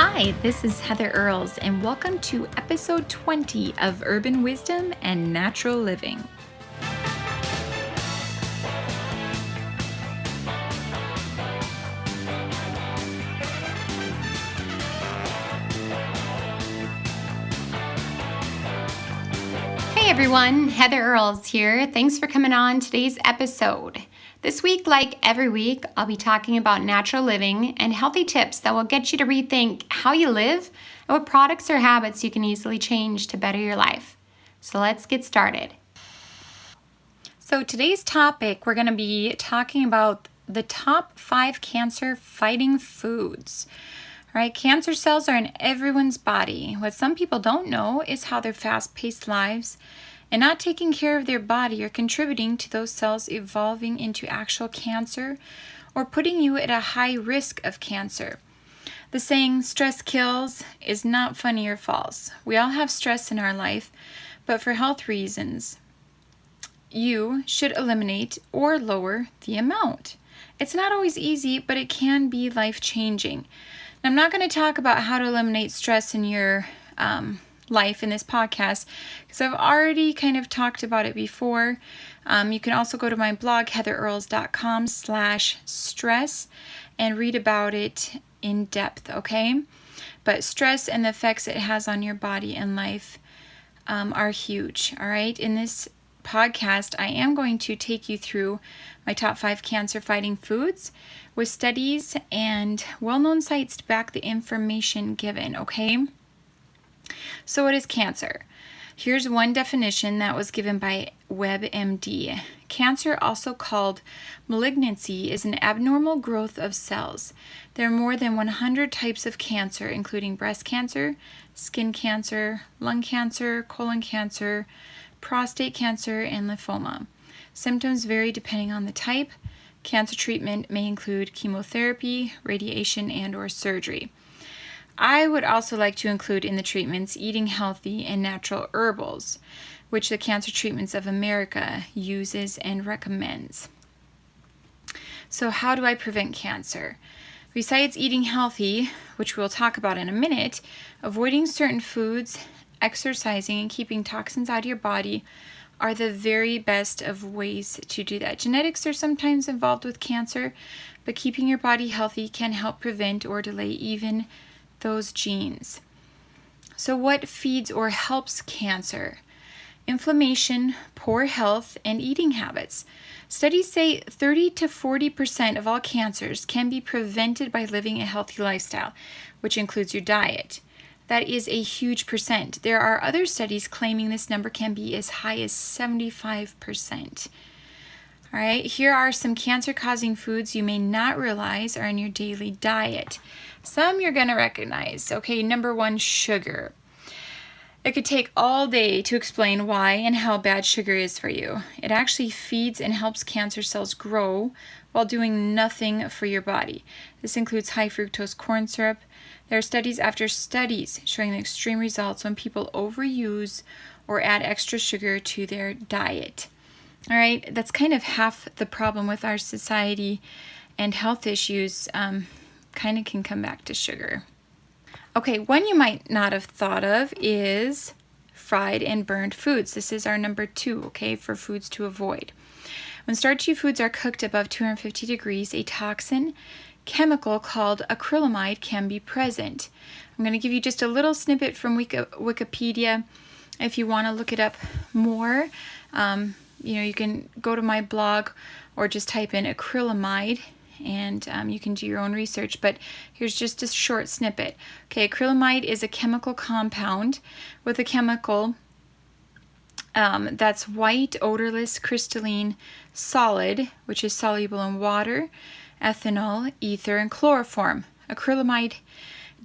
Hi, this is Heather Earles, and welcome to episode 20 of Urban Wisdom and Natural Living. Hey everyone, Heather Earles here. Thanks for coming on today's episode. This week, like every week, I'll be talking about natural living and healthy tips that will get you to rethink how you live and what products or habits you can easily change to better your life. So let's get started. So today's topic, we're going to be talking about the top 5 cancer-fighting foods. All right, cancer cells are in everyone's body. What some people don't know is how their fast-paced lives and not taking care of their body are contributing to those cells evolving into actual cancer or putting you at a high risk of cancer. The saying, stress kills, is not funny or false. We all have stress in our life, but for health reasons, you should eliminate or lower the amount. It's not always easy, but it can be life-changing. I'm not going to talk about how to eliminate stress in your life in this podcast because I've already kind of talked about it before. You can also go to my blog, heatherearles.com/stress, and read about it in depth, okay? But stress and the effects it has on your body and life are huge, all right? In this podcast, I am going to take you through my top 5 cancer-fighting foods with studies and well-known sites to back the information given, okay? So what is cancer? Here's one definition that was given by WebMD. Cancer, also called malignancy, is an abnormal growth of cells. There are more than 100 types of cancer, including breast cancer, skin cancer, lung cancer, colon cancer, prostate cancer, and lymphoma. Symptoms vary depending on the type. Cancer treatment may include chemotherapy, radiation, and/or surgery. I would also like to include in the treatments eating healthy and natural herbals, which the Cancer Treatments of America uses and recommends. So how do I prevent cancer? Besides eating healthy, which we'll talk about in a minute, avoiding certain foods, exercising, and keeping toxins out of your body are the very best of ways to do that. Genetics are sometimes involved with cancer, but keeping your body healthy can help prevent or delay even those genes. So what feeds or helps cancer? Inflammation, poor health, and eating habits. Studies say 30 to 40% of all cancers can be prevented by living a healthy lifestyle, which includes your diet. That is a huge percent. There are other studies claiming this number can be as high as 75%. All right, here are some cancer-causing foods you may not realize are in your daily diet. Some you're going to recognize. Okay, number 1, sugar. It could take all day to explain why and how bad sugar is for you. It actually feeds and helps cancer cells grow while doing nothing for your body. This includes high fructose corn syrup. There are studies after studies showing the extreme results when people overuse or add extra sugar to their diet. All right, that's kind of half the problem with our society and health issues kind of can come back to sugar. Okay, one you might not have thought of is fried and burned foods. This is our number 2, okay, for foods to avoid. When starchy foods are cooked above 250 degrees, a toxin chemical called acrylamide can be present. I'm going to give you just a little snippet from Wikipedia. If you want to look it up more, you can go to my blog or just type in acrylamide and you can do your own research, but here's just a short snippet. Okay, acrylamide is a chemical compound with a chemical that's white, odorless, crystalline solid, which is soluble in water, ethanol, ether, and chloroform. Acrylamide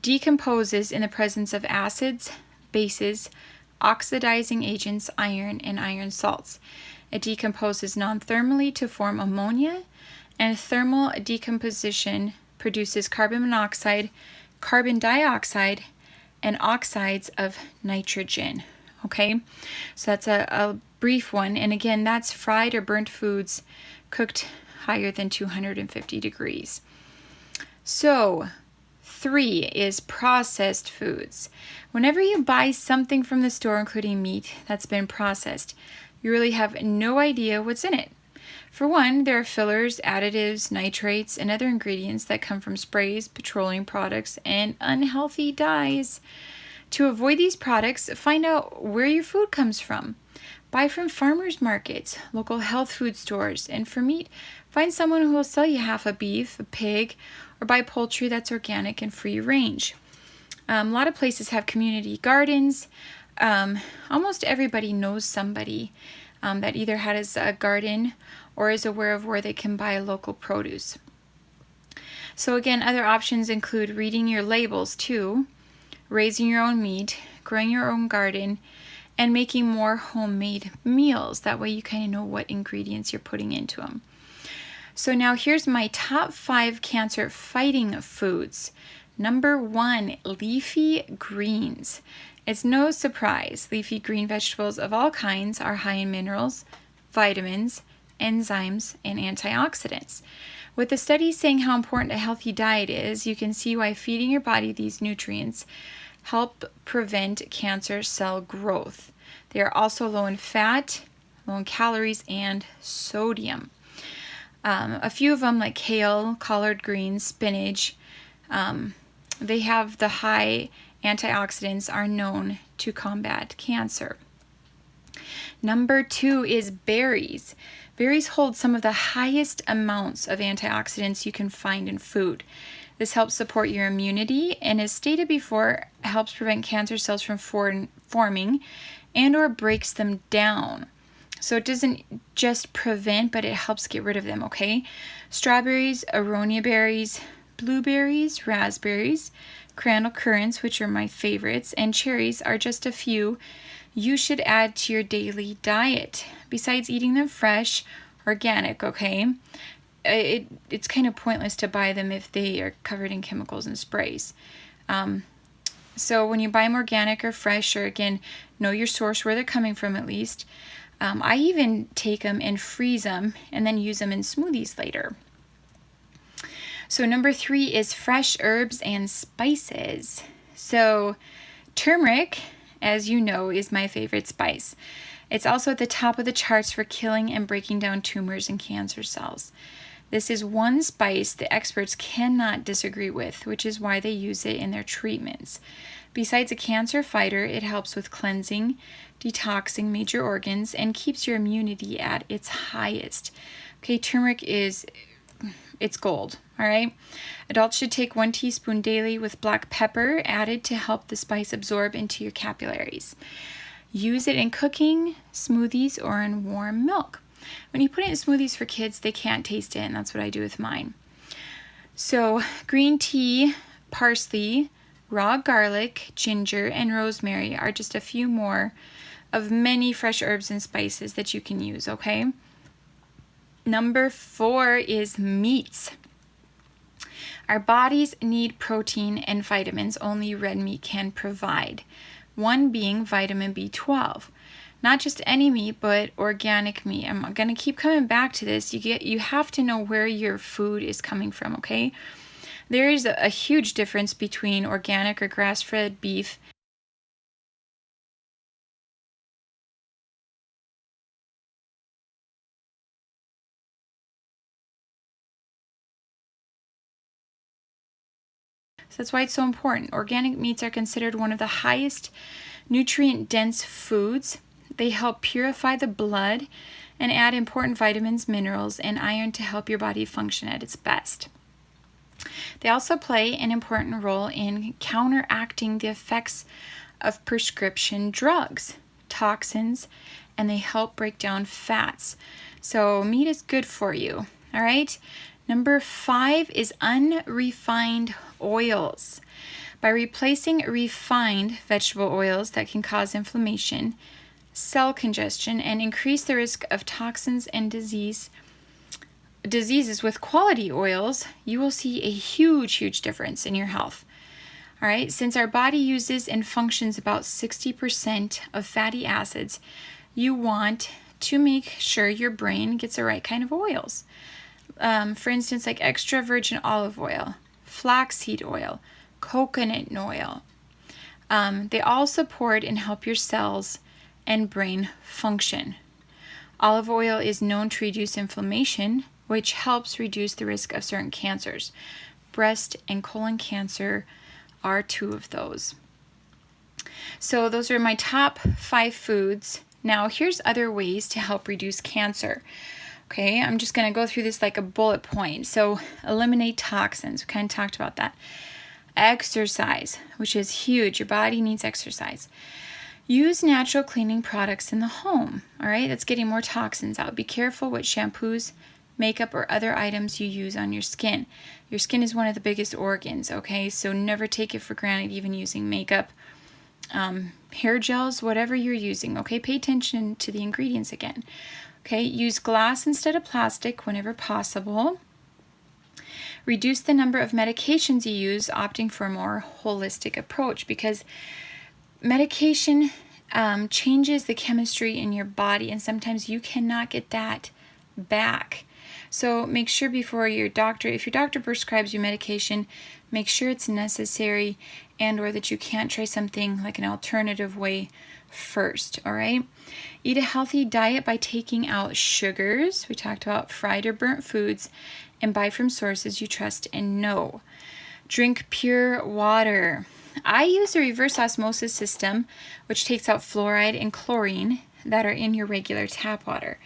decomposes in the presence of acids, bases, oxidizing agents, iron, and iron salts. It decomposes non-thermally to form ammonia, and thermal decomposition produces carbon monoxide, carbon dioxide, and oxides of nitrogen. Okay, so that's a brief one. And again, that's fried or burnt foods cooked higher than 250 degrees. So 3 is processed foods. Whenever you buy something from the store, including meat that's been processed, you really have no idea what's in it. For one, there are fillers, additives, nitrates, and other ingredients that come from sprays, petroleum products, and unhealthy dyes. To avoid these products, find out where your food comes from. Buy from farmers markets, local health food stores, and for meat, find someone who will sell you half a beef, a pig, or buy poultry that's organic and free range. A lot of places have community gardens. Almost everybody knows somebody that either has a garden or is aware of where they can buy local produce. So again, other options include reading your labels too, raising your own meat, growing your own garden, and making more homemade meals. That way you kind of know what ingredients you're putting into them. So now here's my top 5 cancer fighting foods. Number 1, leafy greens. It's no surprise, leafy green vegetables of all kinds are high in minerals, vitamins, enzymes, and antioxidants. With the studies saying how important a healthy diet is, you can see why feeding your body these nutrients help prevent cancer cell growth. They are also low in fat, low in calories, and sodium. A few of them, like kale, collard greens, spinach, they have the high antioxidants are known to combat cancer. Number 2 is berries. Berries hold some of the highest amounts of antioxidants you can find in food. This helps support your immunity and, as stated before, helps prevent cancer cells from forming and or breaks them down. So it doesn't just prevent, but it helps get rid of them, okay? Strawberries, aronia berries, blueberries, raspberries, crandall currants, which are my favorites, and cherries are just a few you should add to your daily diet. Besides eating them fresh, organic, okay? It's kind of pointless to buy them if they are covered in chemicals and sprays. So when you buy them organic or fresh, or again, know your source, where they're coming from at least. I even take them and freeze them and then use them in smoothies later. So number 3 is fresh herbs and spices. So turmeric, as you know, is my favorite spice. It's also at the top of the charts for killing and breaking down tumors and cancer cells. This is one spice the experts cannot disagree with, which is why they use it in their treatments. Besides a cancer fighter, it helps with cleansing, detoxing major organs, and keeps your immunity at its highest. Okay, turmeric it's gold, all right? Adults should take 1 teaspoon daily with black pepper added to help the spice absorb into your capillaries. Use it in cooking, smoothies, or in warm milk. When you put it in smoothies for kids, they can't taste it, and that's what I do with mine. So green tea, parsley, raw garlic, ginger, and rosemary are just a few more of many fresh herbs and spices that you can use, okay? Number 4 is meats. Our bodies need protein and vitamins only red meat can provide, one being vitamin B12. Not just any meat, but organic meat. I'm going to keep coming back to this. You have to know where your food is coming from, okay? There is a huge difference between organic or grass-fed beef So that's why it's so important. Organic meats are considered one of the highest nutrient-dense foods. They help purify the blood and add important vitamins, minerals, and iron to help your body function at its best. They also play an important role in counteracting the effects of prescription drugs, toxins, and they help break down fats. So meat is good for you, all right? Number 5 is unrefined oils. By replacing refined vegetable oils that can cause inflammation, cell congestion, and increase the risk of toxins and diseases with quality oils, you will see a huge difference in your health. All right, since our body uses and functions about 60% of fatty acids, you want to make sure your brain gets the right kind of oils. For instance, like extra virgin olive oil, flaxseed oil, coconut oil. They all support and help your cells and brain function. Olive oil is known to reduce inflammation, which helps reduce the risk of certain cancers. Breast and colon cancer are 2 of those. So those are my top 5 foods. Now here's other ways to help reduce cancer. Okay, I'm just going to go through this like a bullet point. So eliminate toxins. We kind of talked about that. Exercise, which is huge. Your body needs exercise. Use natural cleaning products in the home. All right, that's getting more toxins out. Be careful what shampoos, makeup, or other items you use on your skin. Your skin is one of the biggest organs, okay? So never take it for granted, even using makeup, hair gels, whatever you're using, okay? Pay attention to the ingredients again. Okay, use glass instead of plastic whenever possible. Reduce the number of medications you use, opting for a more holistic approach, because medication changes the chemistry in your body, and sometimes you cannot get that back. So make sure before if your doctor prescribes you medication, make sure it's necessary and or that you can't try something like an alternative way first, all right? Eat a healthy diet by taking out sugars. We talked about fried or burnt foods, and buy from sources you trust and know. Drink pure water. I use the reverse osmosis system, which takes out fluoride and chlorine that are in your regular tap water.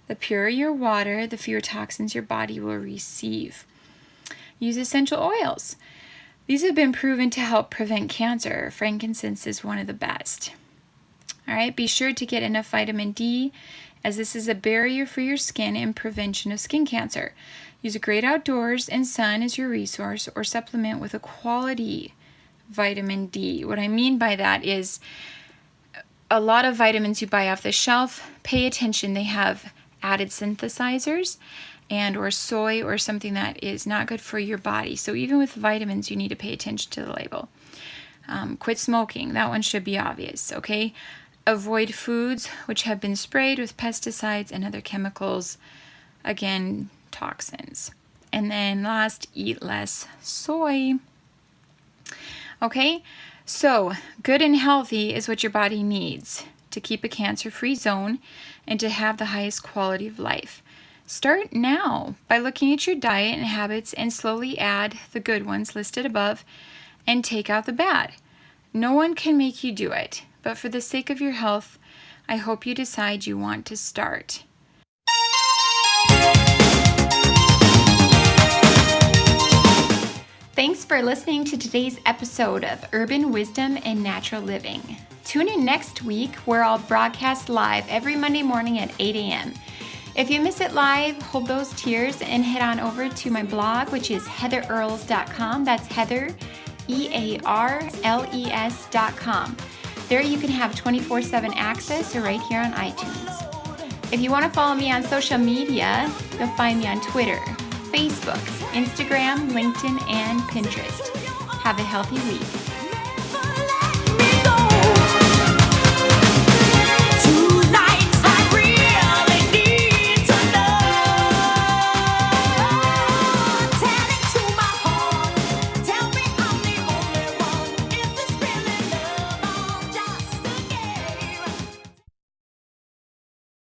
The purer your water, the fewer toxins your body will receive. Use essential oils. These have been proven to help prevent cancer. Frankincense is one of the best. All right, be sure to get enough vitamin D, as this is a barrier for your skin and prevention of skin cancer. Use a great outdoors and sun as your resource, or supplement with a quality vitamin D. What I mean by that is a lot of vitamins you buy off the shelf, pay attention. They have added synthesizers and or soy or something that is not good for your body. So even with vitamins, you need to pay attention to the label. Quit smoking. That one should be obvious, okay? Avoid foods which have been sprayed with pesticides and other chemicals. Again, toxins. And then last, eat less soy. Okay, so good and healthy is what your body needs to keep a cancer-free zone and to have the highest quality of life. Start now by looking at your diet and habits and slowly add the good ones listed above and take out the bad. No one can make you do it, but for the sake of your health, I hope you decide you want to start. Thanks for listening to today's episode of Urban Wisdom and Natural Living. Tune in next week where I'll broadcast live every Monday morning at 8 a.m. If you miss it live, hold those tears and head on over to my blog, which is heatherearles.com. That's Heather, EARLES.com. There you can have 24/7 access or right here on iTunes. If you want to follow me on social media, you'll find me on Twitter, Facebook, Instagram, LinkedIn, and Pinterest. Have a healthy week.